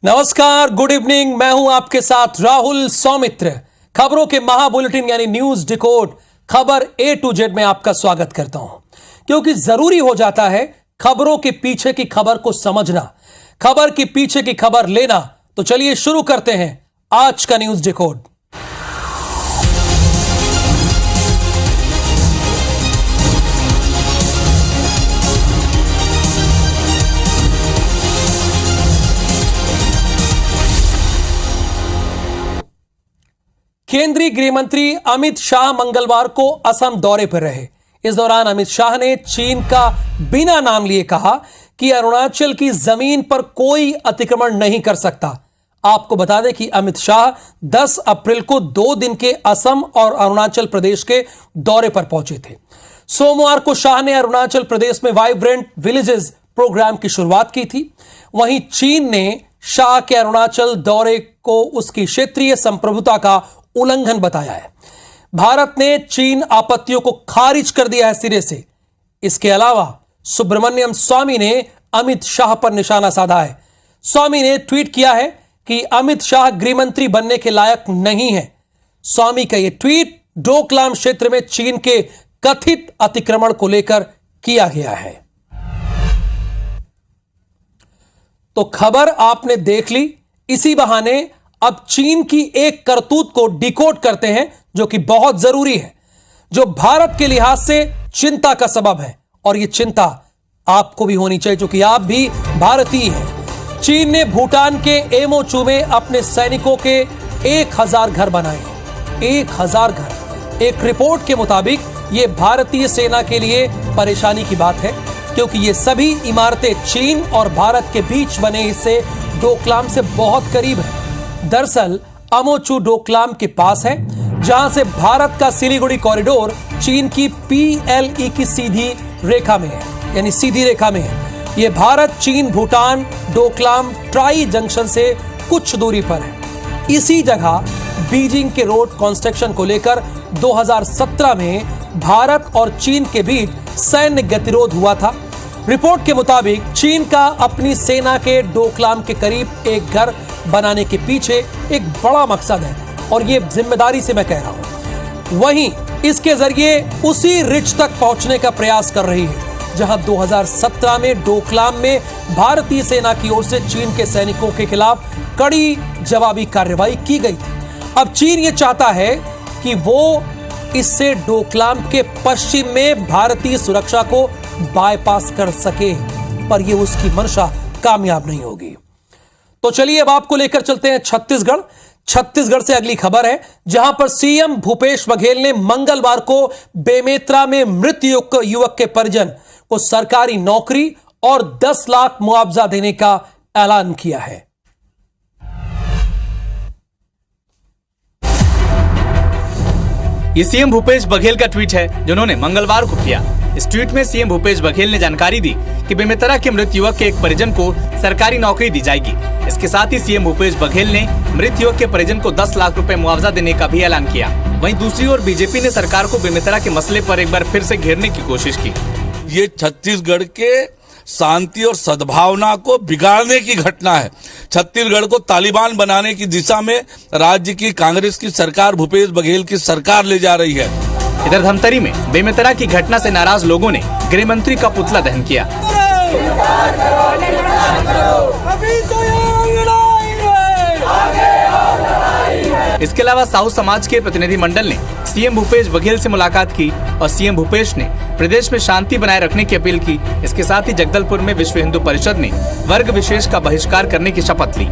नमस्कार, good evening. मैं हूं आपके साथ राहुल सौमित्र। खबरों के महाबुलेटिन यानी न्यूज डिकोड खबर A to Z में आपका स्वागत करता हूं, क्योंकि जरूरी हो जाता है खबरों के पीछे की खबर को समझना, खबर के पीछे की खबर लेना। तो चलिए शुरू करते हैं आज का न्यूज डिकोड। केंद्रीय गृह मंत्री अमित शाह मंगलवार को असम दौरे पर रहे। इस दौरान अमित शाह ने चीन का बिना नाम लिए कहा कि अरुणाचल की जमीन पर कोई अतिक्रमण नहीं कर सकता। आपको बता दें कि अमित शाह 10 अप्रैल को 2 दिन के असम और अरुणाचल प्रदेश के दौरे पर पहुंचे थे। सोमवार को शाह ने अरुणाचल प्रदेश में वाइब्रेंट विलेजेस प्रोग्राम की शुरुआत की थी। वहीं चीन ने शाह के अरुणाचल दौरे को उसकी क्षेत्रीय संप्रभुता का उल्लंघन बताया है। भारत ने चीन आपत्तियों को खारिज कर दिया है सिरे से। इसके अलावा सुब्रमण्यम स्वामी ने अमित शाह पर निशाना साधा है। स्वामी ने ट्वीट किया है कि अमित शाह गृह मंत्री बनने के लायक नहीं है। स्वामी का यह ट्वीट डोकलाम क्षेत्र में चीन के कथित अतिक्रमण को लेकर किया गया है। तो खबर आपने देख ली। इसी बहाने अब चीन की एक करतूत को डिकोड करते हैं, जो कि बहुत जरूरी है, जो भारत के लिहाज से चिंता का सबब है। और यह चिंता आपको भी होनी चाहिए, क्योंकि आप भी भारतीय हैं। चीन ने भूटान के एमोचू में अपने सैनिकों के 1000 घर बनाए। 1000 घर। एक रिपोर्ट के मुताबिक यह भारतीय सेना के लिए परेशानी की बात है, क्योंकि ये सभी इमारतें चीन और भारत के बीच बने हिस्से डोकलाम से बहुत करीब है। दरअसल अमोचू डोकलाम के पास है, जहां से भारत का सिलीगुड़ी कॉरिडोर चीन की PLE की सीधी रेखा में है, यानी सीधी रेखा में है। यह भारत, चीन, भूटान डोकलाम ट्राई जंक्शन से कुछ दूरी पर है। इसी जगह बीजिंग के रोड कंस्ट्रक्शन को लेकर 2017 में भारत और चीन के बीच सैन्य गतिरोध हुआ था। रिपोर्ट के मुताबिक चीन का अपनी सेना के डोकलाम के करीब एक घर बनाने के पीछे एक बड़ा मकसद है, और यह जिम्मेदारी से मैं कह रहा हूं। वहीं इसके जरिए उसी रिच तक पहुंचने का प्रयास कर रही है, जहां 2017 में डोकलाम में भारतीय सेना की ओर से चीन के सैनिकों के खिलाफ कड़ी जवाबी कार्रवाई की गई थी। अब चीन यह चाहता है कि वो इससे डोकलाम के पश्चिम में भारतीय सुरक्षा को बाईपास कर सके, पर यह उसकी मंशा कामयाब नहीं होगी। तो चलिए अब आपको लेकर चलते हैं छत्तीसगढ़। छत्तीसगढ़ से अगली खबर है, जहां पर सीएम भूपेश बघेल ने मंगलवार को बेमेतरा में मृत युवक के परिजन को सरकारी नौकरी और 10 लाख मुआवजा देने का ऐलान किया है। ये सीएम भूपेश बघेल का ट्वीट है, जिन्होंने मंगलवार को किया। इस ट्वीट में सीएम भूपेश बघेल ने जानकारी दी कि बेमेतरा के मृत युवक के एक परिजन को सरकारी नौकरी दी जाएगी। इसके साथ ही सीएम भूपेश बघेल ने मृत युवक के परिजन को 10 लाख रुपए मुआवजा देने का भी ऐलान किया। वहीं दूसरी ओर बीजेपी ने सरकार को बेमेतरा के मसले पर एक बार फिर से घेरने की कोशिश की। ये छत्तीसगढ़ के शांति और सद्भावना को बिगाड़ने की घटना है। छत्तीसगढ़ को तालिबान बनाने की दिशा में राज्य की कांग्रेस की सरकार, भूपेश बघेल की सरकार ले जा रही है। इधर धमतरी में बेमेतरा की घटना से नाराज लोगों ने गृह मंत्री का पुतला दहन किया। इसके अलावा साहू समाज के प्रतिनिधि मंडल ने सीएम भूपेश बघेल से मुलाकात की और सीएम भूपेश ने प्रदेश में शांति बनाए रखने की अपील की। इसके साथ ही जगदलपुर में विश्व हिंदू परिषद ने वर्ग विशेष का बहिष्कार करने की शपथ ली।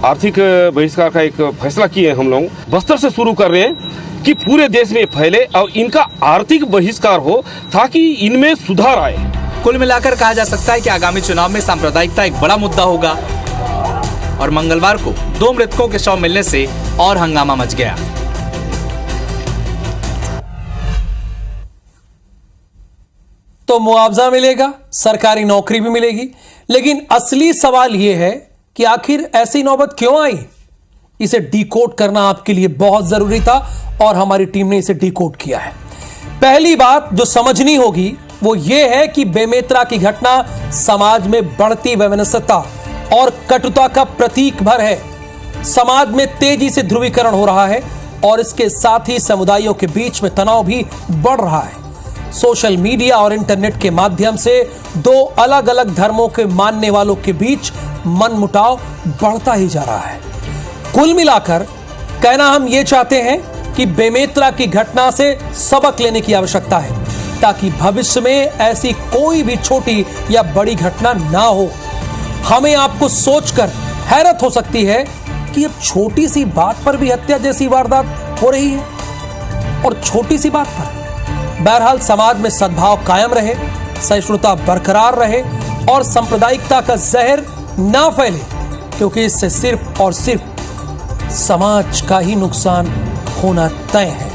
आर्थिक बहिष्कार का एक फैसला किए हम लोग बस्तर से शुरू कर रहे हैं कि पूरे देश में फैले और इनका आर्थिक बहिष्कार हो, ताकि इनमें सुधार आए। कुल मिलाकर कहा जा सकता है कि आगामी चुनाव में सांप्रदायिकता एक बड़ा मुद्दा होगा, और मंगलवार को 2 मृतकों के शव मिलने से और हंगामा मच गया। तो मुआवजा मिलेगा, सरकारी नौकरी भी मिलेगी, लेकिन असली सवाल यह है कि आखिर ऐसी नौबत क्यों आई। इसे डिकोड करना आपके लिए बहुत जरूरी था, और हमारी टीम ने इसे डिकोड किया है। पहली बात जो समझनी होगी वो ये है कि बेमेतरा की घटना समाज में बढ़ती वैमनस्यता और कटुता का प्रतीक भर है। समाज में तेजी से ध्रुवीकरण हो रहा है और इसके साथ ही समुदायों के बीच में तनाव भी बढ़ रहा है। सोशल मीडिया और इंटरनेट के माध्यम से दो अलग अलग धर्मों के मानने वालों के बीच मनमुटाव बढ़ता ही जा रहा है। कुल मिलाकर कहना हम ये चाहते हैं कि बेमेतरा की घटना से सबक लेने की आवश्यकता है ताकि भविष्य में ऐसी कोई भी छोटी या बड़ी घटना ना हो। हमें आपको सोचकर हैरत हो सकती है कि अब छोटी सी बात पर भी हत्या जैसी वारदात हो रही है, और छोटी सी बात पर। बहरहाल समाज में सद्भाव कायम रहे, सहिष्णुता बरकरार रहे और सांप्रदायिकता का जहर ना फैले, क्योंकि इससे सिर्फ और सिर्फ समाज का ही नुकसान होना तय है।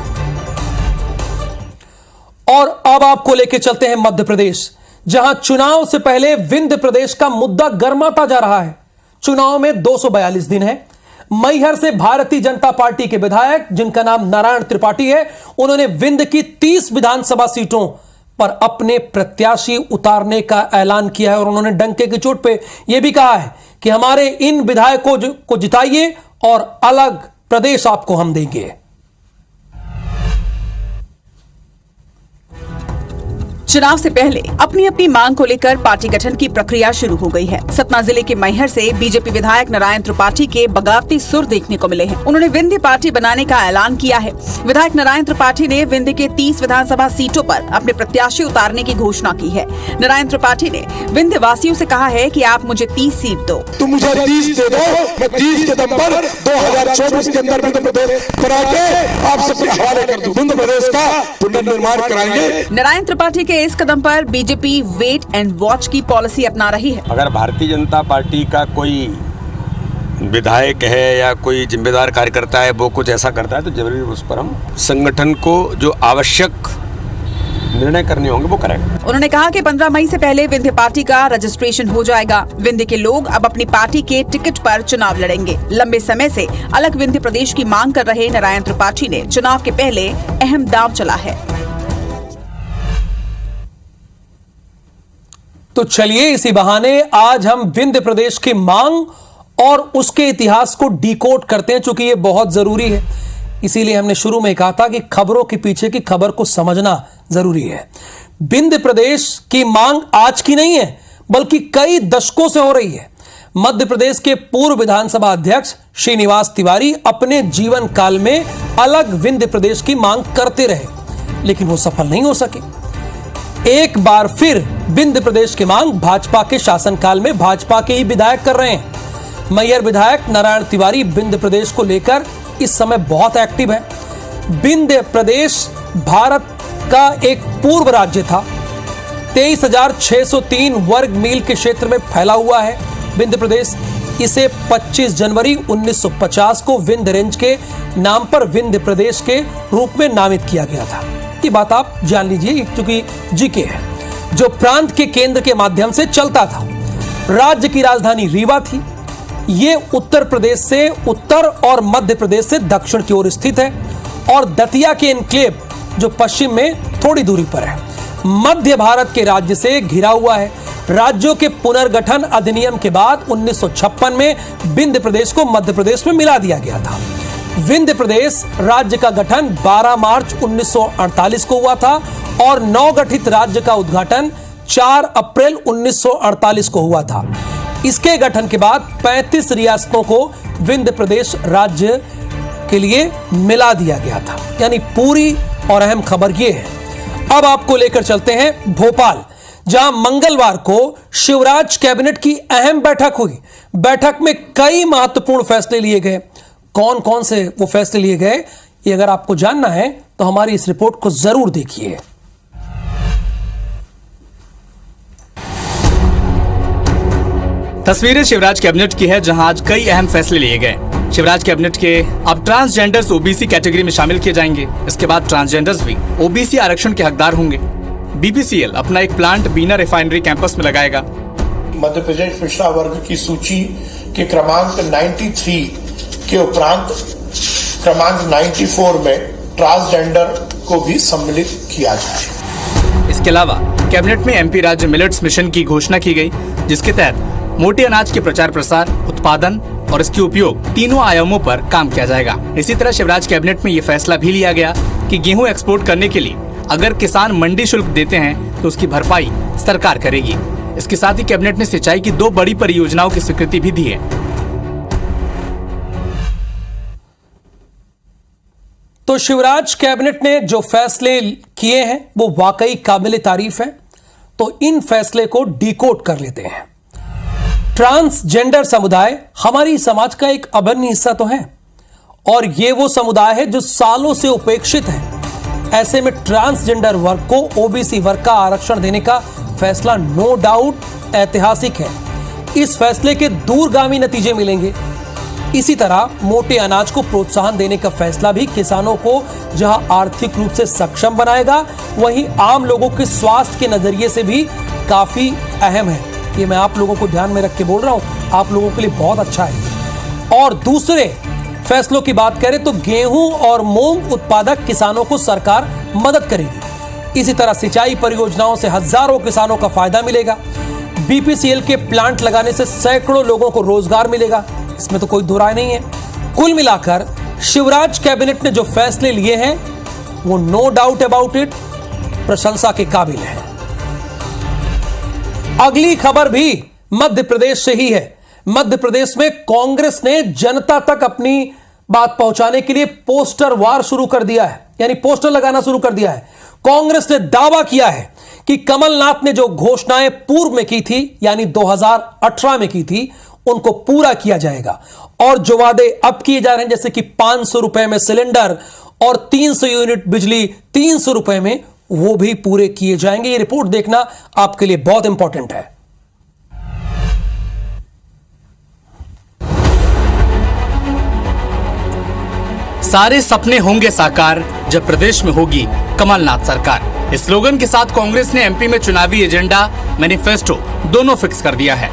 और अब आपको लेके चलते हैं मध्य प्रदेश, जहां चुनाव से पहले विंध्य प्रदेश का मुद्दा गर्माता जा रहा है। चुनाव में 242 दिन है। मैहर से भारतीय जनता पार्टी के विधायक, जिनका नाम नारायण त्रिपाठी है, उन्होंने विंध्य की 30 विधानसभा सीटों पर अपने प्रत्याशी उतारने का ऐलान किया है और उन्होंने डंके की चोट पे यह भी कहा है कि हमारे इन विधायकों को जिताइए और अलग प्रदेश आपको हम देंगे। चुनाव से पहले अपनी अपनी मांग को लेकर पार्टी गठन की प्रक्रिया शुरू हो गई है। सतना जिले के मैहर से बीजेपी विधायक नारायण त्रिपाठी के बगावती सुर देखने को मिले हैं। उन्होंने विंध्य पार्टी बनाने का ऐलान किया है। विधायक नारायण त्रिपाठी ने विंध्य के 30 विधानसभा सीटों पर अपने प्रत्याशी उतारने की घोषणा की है। नारायण त्रिपाठी ने विंध्य वासियों से कहा है कि आप मुझे 30 सीट दो। तुम मुझे 30 दे दो, मैं 30 के दम पर 2024 के अंदर विंध्य प्रदेश बना के आप सबके हवाले कर दूं। विंध्य प्रदेश का पुनर्निर्माण कराएंगे। नारायण त्रिपाठी के इस कदम पर बीजेपी वेट एंड वॉच की पॉलिसी अपना रही है। अगर भारतीय जनता पार्टी का कोई विधायक है या कोई जिम्मेदार कार्यकर्ता है वो कुछ ऐसा करता है तो जरूरी उस पर हम संगठन को जो आवश्यक निर्णय करने होंगे वो करेंगे। उन्होंने कहा कि 15 मई से पहले विंध्य पार्टी का रजिस्ट्रेशन हो जाएगा। विंध्य के लोग अब अपनी पार्टी के टिकट पर चुनाव लड़ेंगे। लंबे समय से अलग विंध्य प्रदेश की मांग कर रहे नारायण त्रिपाठी ने चुनाव के पहले अहम दांव चला है। तो चलिए इसी बहाने आज हम विंध्य प्रदेश की मांग और उसके इतिहास को डिकोड करते हैं, क्योंकि यह बहुत जरूरी है। इसीलिए हमने शुरू में कहा था कि खबरों के पीछे की खबर को समझना जरूरी है। विंध्य प्रदेश की मांग आज की नहीं है, बल्कि कई दशकों से हो रही है। मध्य प्रदेश के पूर्व विधानसभा अध्यक्ष श्रीनिवास तिवारी अपने जीवन काल में अलग विंध्य प्रदेश की मांग करते रहे, लेकिन वो सफल नहीं हो सके। एक बार फिर विंध्य प्रदेश की मांग भाजपा के शासनकाल में भाजपा के ही विधायक कर रहे हैं। मैहर विधायक नारायण तिवारी विंध्य प्रदेश को लेकर इस समय बहुत एक्टिव है। विंध्य प्रदेश भारत का एक पूर्व राज्य था। 23,603 वर्ग मील के क्षेत्र में फैला हुआ है विंध्य प्रदेश। इसे 25 जनवरी 1950 को विंध्य रेंज के नाम पर विंध्य प्रदेश के रूप में नामित किया गया था। ये बात आप जान लीजिए, क्योंकि जीके है। जो प्रांत के केंद्र के माध्यम से चलता था। राज्य की राजधानी रीवा थी। ये उत्तर प्रदेश से उत्तर और मध्य प्रदेश से दक्षिण की ओर स्थित है और दतिया के एन्क्लेव जो पश्चिम में थोड़ी दूरी पर है, मध्य भारत के राज्य से घिरा हुआ है। राज्यों के पुनर्गठन अधिनियम के बाद 1956 में विंध्य प्रदेश को मध्य प्रदेश में मिला दिया गया था। विंध्य प्रदेश राज्य का गठन 12 मार्च 1948 को हुआ था और नवगठित राज्य का उद्घाटन 4 अप्रैल 1948 को हुआ था। इसके गठन के बाद 35 रियासतों को विंध्य प्रदेश राज्य के लिए मिला दिया गया था। यानी पूरी और अहम खबर यह है। अब आपको लेकर चलते हैं भोपाल, जहां मंगलवार को शिवराज कैबिनेट की अहम बैठक हुई। बैठक में कई महत्वपूर्ण फैसले लिए गए। कौन कौन से वो फैसले लिए गए, ये अगर आपको जानना है तो हमारी इस रिपोर्ट को जरूर देखिए। तस्वीरें शिवराज कैबिनेट की है, जहां आज कई अहम फैसले लिए गए। शिवराज कैबिनेट के अब ट्रांसजेंडर्स ओबीसी कैटेगरी में शामिल किए जाएंगे। इसके बाद ट्रांसजेंडर्स भी ओबीसी आरक्षण के हकदार होंगे। बीपीसीएल अपना एक प्लांट बीना रिफाइनरी कैंपस में लगाएगा। मध्य प्रदेश पिछड़ा वर्ग की सूची के क्रमांक 93 के उपरांत क्रमांक 94 में ट्रांसजेंडर को भी सम्मिलित किया जाए। इसके अलावा कैबिनेट में एमपी राज्य मिलेट्स मिशन की घोषणा की गई, जिसके तहत मोटे अनाज के प्रचार प्रसार, उत्पादन और इसके उपयोग तीनों आयामों पर काम किया जाएगा। इसी तरह शिवराज कैबिनेट में ये फैसला भी लिया गया कि गेहूं एक्सपोर्ट करने के लिए अगर किसान मंडी शुल्क देते हैं तो उसकी भरपाई सरकार करेगी। इसके साथ ही कैबिनेट ने सिंचाई की 2 बड़ी परियोजनाओं की स्वीकृति भी दी है। तो शिवराज कैबिनेट ने जो फैसले किए हैं वो वाकई काबिल तारीफ है। तो इन फैसले को डिकोड कर लेते हैं। ट्रांसजेंडर समुदाय हमारी समाज का एक अभिन्न हिस्सा तो है और ये वो समुदाय है जो सालों से उपेक्षित है। ऐसे में ट्रांसजेंडर वर्ग को ओबीसी वर्ग का आरक्षण देने का फैसला नो डाउट ऐतिहासिक है। इस फैसले के दूरगामी नतीजे मिलेंगे। इसी तरह मोटे अनाज को प्रोत्साहन देने का फैसला भी किसानों को जहां आर्थिक रूप से सक्षम बनाएगा, वहीं आम लोगों के स्वास्थ्य के नजरिए से भी काफी अहम है। ये मैं आप लोगों को ध्यान में रख के बोल रहा हूं, आप लोगों के लिए बहुत अच्छा है। और दूसरे फैसलों की बात करें तो गेहूं और मूंग उत्पादक किसानों को सरकार मदद करेगी। इसी तरह सिंचाई परियोजनाओं से हजारों किसानों का फायदा मिलेगा। बीपीसीएल के प्लांट लगाने से सैकड़ों लोगों को रोजगार मिलेगा, इसमें तो कोई दो राय नहीं है। कुल मिलाकर शिवराज कैबिनेट ने जो फैसले लिए हैं वो नो डाउट अबाउट इट प्रशंसा के काबिल है। अगली खबर भी मध्य प्रदेश से ही है। मध्य प्रदेश में कांग्रेस ने जनता तक अपनी बात पहुंचाने के लिए पोस्टर वार शुरू कर दिया है, यानी पोस्टर लगाना शुरू कर दिया है। कांग्रेस ने दावा किया है कि कमलनाथ ने जो घोषणाएं पूर्व में की थी, यानी 2018 में की थी, उनको पूरा किया जाएगा। और जो वादे अब किए जा रहे हैं, जैसे कि 500 रुपए में सिलेंडर और 300 यूनिट बिजली 300 रुपए में, वो भी पूरे किए जाएंगे। ये रिपोर्ट देखना आपके लिए बहुत इंपॉर्टेंट है। सारे सपने होंगे साकार जब प्रदेश में होगी कमलनाथ सरकार। इस स्लोगन के साथ कांग्रेस ने एमपी में चुनावी एजेंडा, मैनिफेस्टो दोनों फिक्स कर दिया है।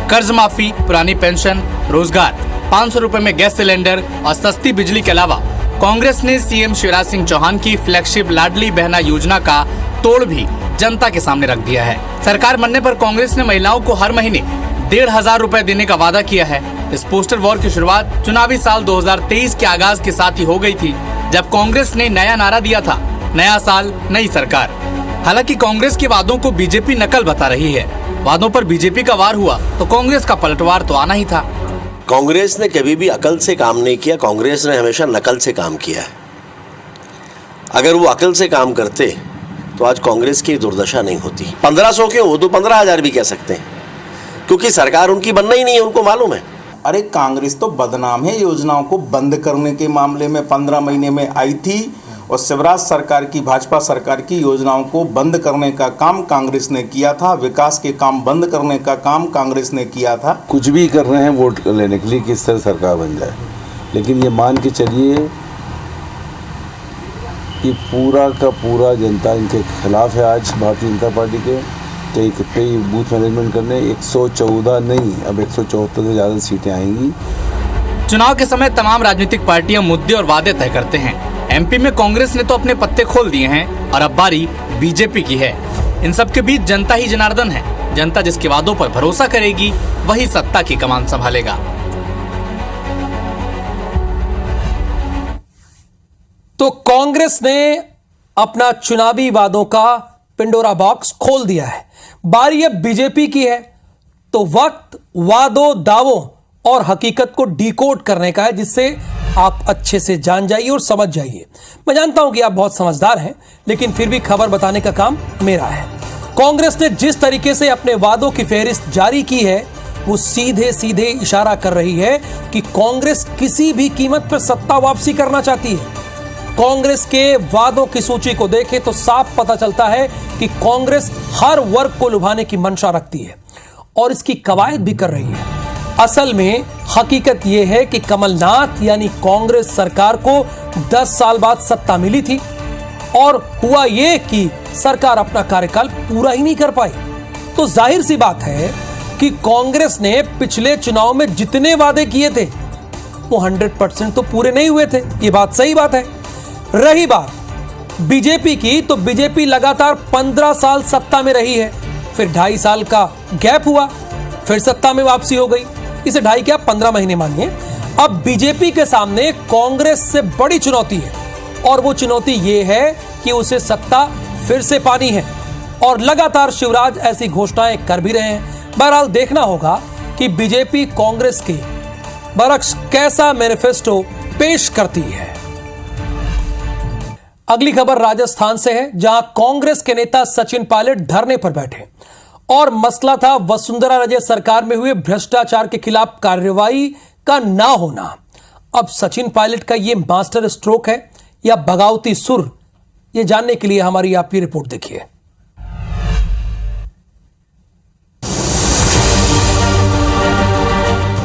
कर्ज माफी, पुरानी पेंशन, रोजगार, 500 रुपए में गैस सिलेंडर और सस्ती बिजली के अलावा कांग्रेस ने सीएम शिवराज सिंह चौहान की फ्लैगशिप लाडली बहना योजना का तोड़ भी जनता के सामने रख दिया है। सरकार बनने पर कांग्रेस ने महिलाओं को हर महीने 1,500 रुपए देने का वादा किया है। इस पोस्टर वॉर की शुरुआत चुनावी साल 2023 के आगाज के साथ ही हो गई थी, जब कांग्रेस ने नया नारा दिया था, नया साल नई सरकार। हालांकि कांग्रेस के वादों को बीजेपी नकल बता रही है। वादों पर बीजेपी का वार हुआ तो कांग्रेस का पलटवार तो आना ही था। कांग्रेस ने कभी भी अकल से काम नहीं किया, कांग्रेस ने हमेशा नकल से काम किया है। अगर वो अकल से काम करते तो आज कांग्रेस की दुर्दशा नहीं होती। 1500 क्यों, वो तो 15,000 भी कह सकते हैं, क्योंकि सरकार उनकी बनना ही नहीं है, उनको मालूम है। अरे कांग्रेस तो बदनाम है, योजनाओं को बंद करने के मामले में 15 महीने में आई थी और शिवराज सरकार की, भाजपा सरकार की योजनाओं को बंद करने का काम कांग्रेस ने किया था। विकास के काम बंद करने का काम कांग्रेस ने किया था। कुछ भी कर रहे हैं वोट लेने के लिए कि इस तरह सरकार बन जाए, लेकिन ये मान के चलिए कि पूरा का पूरा जनता इनके खिलाफ है। आज भारतीय जनता पार्टी के कई बूथ मैनेजमेंट करने 114 नहीं, अब 174 से ज़्यादा सीटें आएंगी। चुनाव के समय तमाम राजनीतिक पार्टियां मुद्दे और वादे तय करते हैं। एमपी में कांग्रेस ने तो अपने पत्ते खोल दिए हैं और अब बारी बीजेपी की है। इन सब के बीच जनता ही जनार्दन है। जनता जिसके वादों पर भरोसा करेगी वही सत्ता की कमान संभालेगा। तो कांग्रेस ने अपना चुनावी वादों का पिंडोरा बॉक्स खोल दिया है। बारी अब बीजेपी की है। तो वक्त वादों, दावों और हकीकत को डिकोड करने का है, जिससे आप अच्छे से जान जाइए और समझ जाइए। मैं जानता हूं कि आप बहुत समझदार हैं, लेकिन फिर भी खबर बताने का काम मेरा है। कांग्रेस ने जिस तरीके से अपने वादों की फेहरिस्त जारी की है, वो सीधे सीधे इशारा कर रही है कि कांग्रेस किसी भी कीमत पर सत्ता वापसी करना चाहती है। कांग्रेस के वादों की सूची को देखें तो साफ पता चलता है कि कांग्रेस हर वर्ग को लुभाने की मंशा रखती है और इसकी कवायद भी कर रही है। असल में हकीकत यह है कि कमलनाथ यानी कांग्रेस सरकार को 10 साल बाद सत्ता मिली थी और हुआ यह कि सरकार अपना कार्यकाल पूरा ही नहीं कर पाई। तो जाहिर सी बात है कि कांग्रेस ने पिछले चुनाव में जितने वादे किए थे वो 100% तो पूरे नहीं हुए थे। ये बात सही बात है। रही बात बीजेपी की, तो बीजेपी लगातार 15 साल सत्ता में रही है, फिर 2.5 साल का गैप हुआ, फिर सत्ता में वापसी हो गई। इसे 15 महीने मानिए। अब बीजेपी के सामने कांग्रेस से बड़ी चुनौती है और वो चुनौती ये है कि उसे सत्ता फिर से पानी है और लगातार शिवराज ऐसी घोषणाएं कर भी रहे हैं। बहरहाल देखना होगा कि बीजेपी कांग्रेस के बरक्स कैसा मैनिफेस्टो पेश करती है। अगली खबर राजस्थान से है, जहां कांग्रेस के नेता सचिन पायलट धरने पर बैठे और मसला था वसुंधरा राजे सरकार में हुए भ्रष्टाचार के खिलाफ कार्रवाई का ना होना। अब सचिन पायलट का यह मास्टर स्ट्रोक है या बगावती सुर, यह जानने के लिए हमारी आप ये रिपोर्ट देखिए।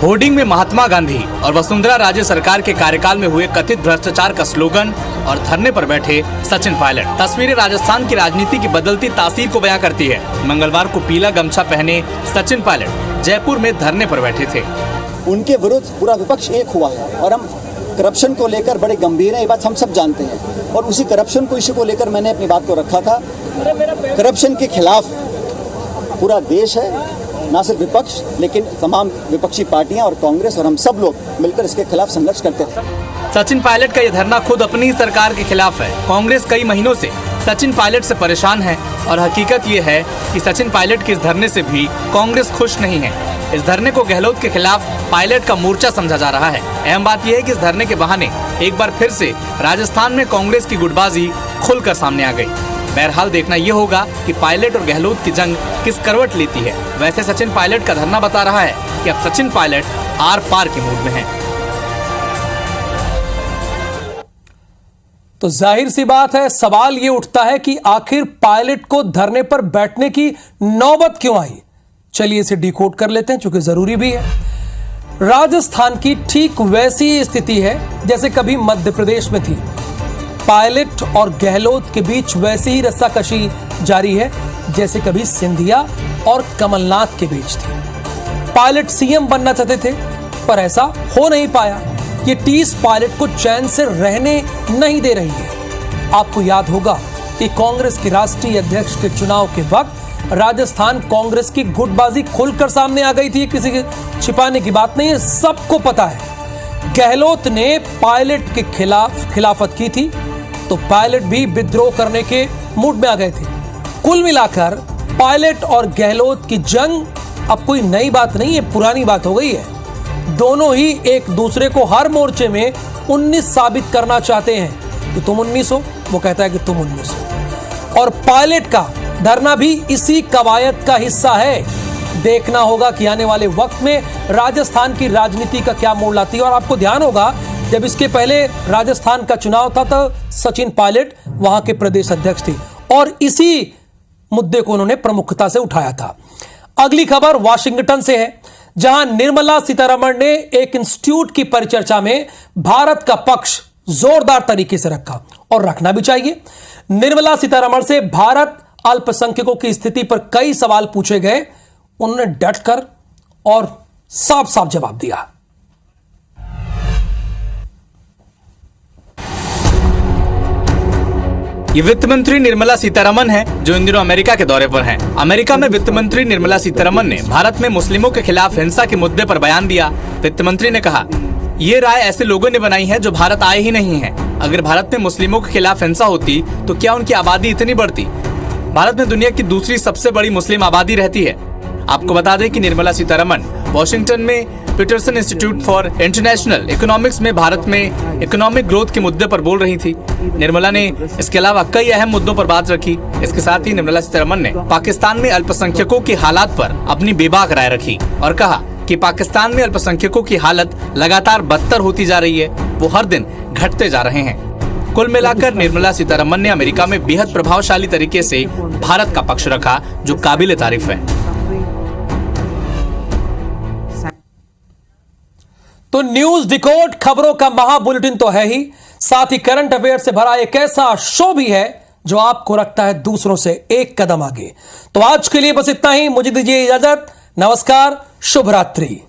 होर्डिंग में महात्मा गांधी और वसुंधरा राजे सरकार के कार्यकाल में हुए कथित भ्रष्टाचार का स्लोगन और धरने पर बैठे सचिन पायलट। तस्वीरें राजस्थान की राजनीति की बदलती तासीर को बयां करती है। मंगलवार को पीला गमछा पहने सचिन पायलट जयपुर में धरने पर बैठे थे। उनके विरुद्ध पूरा विपक्ष एक हुआ है और हम करप्शन को लेकर बड़े गंभीर हैं, ये बात हम सब जानते हैं। और उसी करप्शन को इश्यू को लेकर मैंने अपनी बात को रखा था। करप्शन के खिलाफ पूरा देश है, ना सिर्फ विपक्ष लेकिन तमाम विपक्षी पार्टियां और कांग्रेस और हम सब लोग मिलकर इसके खिलाफ संघर्ष करते थे। सचिन पायलट का यह धरना खुद अपनी ही सरकार के खिलाफ है। कांग्रेस कई महीनों से सचिन पायलट से परेशान है और हकीकत ये है कि सचिन पायलट के इस धरने से भी कांग्रेस खुश नहीं है। इस धरने को गहलोत के खिलाफ पायलट का मोर्चा समझा जा रहा है। अहम बात यह है कि इस धरने के बहाने एक बार फिर से राजस्थान में कांग्रेस की गुटबाजी खुलकर सामने आ गई। बहरहाल देखना यह होगा कि पायलट और गहलोत की जंग किस करवट लेती है। वैसे सचिन पायलट का धरना बता रहा है कि अब सचिन पायलट आर पार के मूड में हैं। तो जाहिर सी बात है, सवाल ये उठता है कि आखिर पायलट को धरने पर बैठने की नौबत क्यों आई। चलिए इसे डिकोड कर लेते हैं, चूंकि जरूरी भी है। राजस्थान की ठीक वैसी स्थिति है जैसे कभी मध्य प्रदेश में थी। पायलट और गहलोत के बीच वैसी ही रस्साकशी जारी है जैसे कभी सिंधिया और कमलनाथ के बीच थी। पायलट सीएम बनना चाहते थे पर ऐसा हो नहीं पाया। ये टीस पायलट को चैन से रहने नहीं दे रही है। आपको याद होगा कि कांग्रेस के राष्ट्रीय अध्यक्ष के चुनाव के वक्त राजस्थान कांग्रेस की गुटबाजी खुलकर सामने आ गई थी। किसी के छिपाने की बात नहीं है, सबको पता है। गहलोत ने पायलट के खिलाफ खिलाफत की थी तो पायलट भी विद्रोह करने के मूड में आ गए थे। कुल मिलाकर पायलट और गहलोत की जंग अब कोई नई बात नहीं है, पुरानी बात हो गई है। दोनों ही एक दूसरे को हर मोर्चे में 19 साबित करना चाहते हैं कि तुम 19 हो, वो कहता है कि तुम 19 हो। और पायलट का धरना भी इसी कवायद का हिस्सा है। देखना होगा कि आने वाले वक्त में राजस्थान की राजनीति का क्या मोड़ लाती है। और आपको ध्यान होगा जब इसके पहले राजस्थान का चुनाव था तो सचिन पायलट वहां के प्रदेश अध्यक्ष थे और इसी मुद्दे को उन्होंने प्रमुखता से उठाया था। अगली खबर वाशिंगटन से है, जहां निर्मला सीतारमण ने एक इंस्टीट्यूट की परिचर्चा में भारत का पक्ष जोरदार तरीके से रखा और रखना भी चाहिए। निर्मला सीतारमण से भारत अल्पसंख्यकों की स्थिति पर कई सवाल पूछे गए। उन्होंने डटकर और साफ साफ जवाब दिया। ये वित्त मंत्री निर्मला सीतारमण है जो इन दिनों अमेरिका के दौरे पर हैं। अमेरिका में वित्त मंत्री निर्मला सीतारमण ने भारत में मुस्लिमों के खिलाफ हिंसा के मुद्दे पर बयान दिया। वित्त मंत्री ने कहा, ये राय ऐसे लोगों ने बनाई है जो भारत आए ही नहीं हैं। अगर भारत में मुस्लिमों के खिलाफ हिंसा होती तो क्या उनकी आबादी इतनी बढ़ती। भारत में दुनिया की दूसरी सबसे बड़ी मुस्लिम आबादी रहती है। आपको बता दें कि निर्मला सीतारमण वॉशिंगटन में Peterson Institute for International Economics में भारत में इकोनॉमिक ग्रोथ के मुद्दे पर बोल रही थी। निर्मला ने इसके अलावा कई अहम मुद्दों पर बात रखी। इसके साथ ही निर्मला सीतारमण ने पाकिस्तान में अल्पसंख्यकों की हालात पर अपनी बेबाक राय रखी और कहा कि पाकिस्तान में अल्पसंख्यकों की हालत लगातार बदतर होती जा रही है, वो हर दिन घटते जा रहे हैं। कुल मिलाकर निर्मला सीतारमण ने अमेरिका में बेहद प्रभावशाली तरीके से भारत का पक्ष रखा, जो काबिले तारीफ है। तो न्यूज डिकोड खबरों का महा बुलेटिन तो है ही, साथ ही करंट अफेयर से भरा एक ऐसा शो भी है जो आपको रखता है दूसरों से एक कदम आगे। तो आज के लिए बस इतना ही, मुझे दीजिए इजाजत। नमस्कार, शुभ रात्रि।